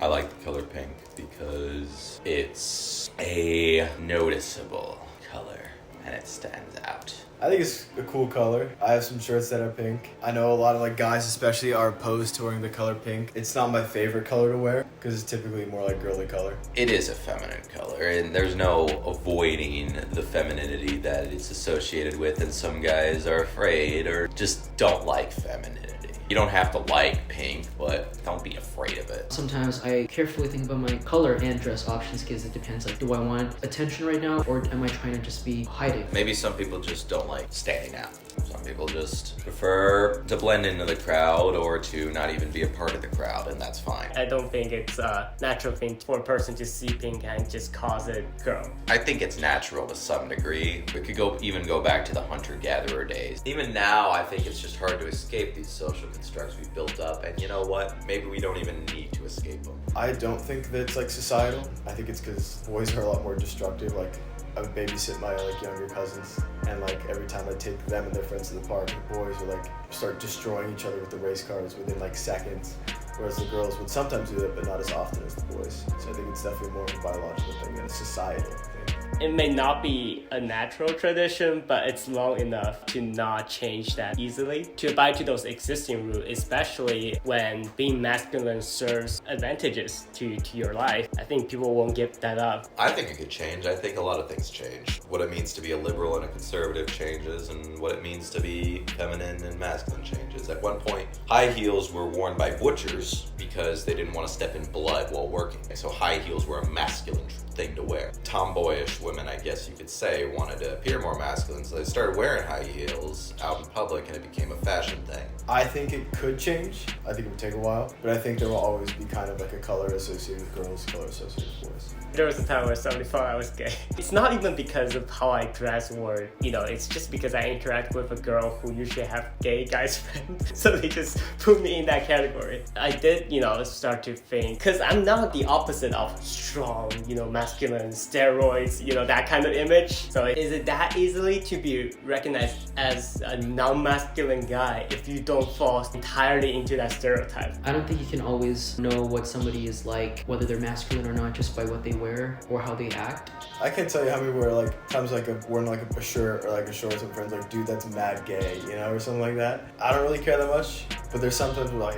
I like the color pink because it's a noticeable color and it stands out. I think it's a cool color. I have some shirts that are pink. I know a lot of like guys especially are opposed to wearing the color pink. It's not my favorite color to wear because it's typically more like girly color. It is a feminine color and there's no avoiding the femininity that it's associated with, and some guys are afraid or just don't like femininity. You don't have to like pink, but don't be afraid of it. Sometimes I carefully think about my color and dress options because it depends. Like, do I want attention right now, or am I trying to just be hiding? Maybe some people just don't like standing out. Some people just prefer to blend into the crowd or to not even be a part of the crowd, and that's fine. I don't think it's a natural thing for a person to see pink and just cause it girl. I think it's natural to some degree. We could even go back to the hunter-gatherer days. Even now, I think it's just hard to escape these social constructs we've built up, and you know what? Maybe we don't even need to escape them. I don't think that it's like societal. I think it's because boys are a lot more destructive. Like, I would babysit my like younger cousins, and like every time I take them and their friends to the park, the boys would like start destroying each other with the race cars within like seconds, whereas the girls would sometimes do that, but not as often as the boys. So I think it's definitely more of a biological thing than a societal thing. It may not be a natural tradition, but it's long enough to not change that easily. To abide to those existing rules, especially when being masculine serves advantages to your life, I think people won't give that up. I think it could change. I think a lot of things change. What it means to be a liberal and a conservative changes, and what it means to be feminine and masculine changes. At one point, high heels were worn by butchers because they didn't want to step in blood while working. So high heels were a masculine thing to wear. Tomboyish women, I guess you could say, wanted to appear more masculine, so they started wearing high heels out in public, and it became a fashion thing. I think it could change. I think it would take a while, but I think there will always be kind of like a color associated with girls, color associated with boys. There was a time where somebody thought I was gay. It's not even because of how I dress or, it's just because I interact with a girl who usually have gay guys friends. So they just put me in that category. I did, start to think, because I'm not the opposite of strong, masculine, steroids, that kind of image. So is it that easily to be recognized as a non-masculine guy if you don't fall entirely into that stereotype? I don't think you can always know what somebody is like, whether they're masculine or not, just by what they wear or how they act. I can't tell you how many were like times like I've worn like a shirt or like a shorts with friends like, dude, that's mad gay, or something like that. I don't really care that much, but there's sometimes we're like,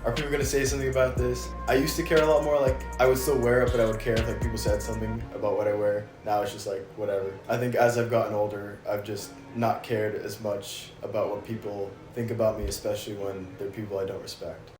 are people gonna say something about this? I used to care a lot more. Like, I would still wear it, but I would care if like people said something about what I wear. Now it's just like whatever. I think as I've gotten older, I've just not cared as much about what people think about me, especially when they're people I don't respect.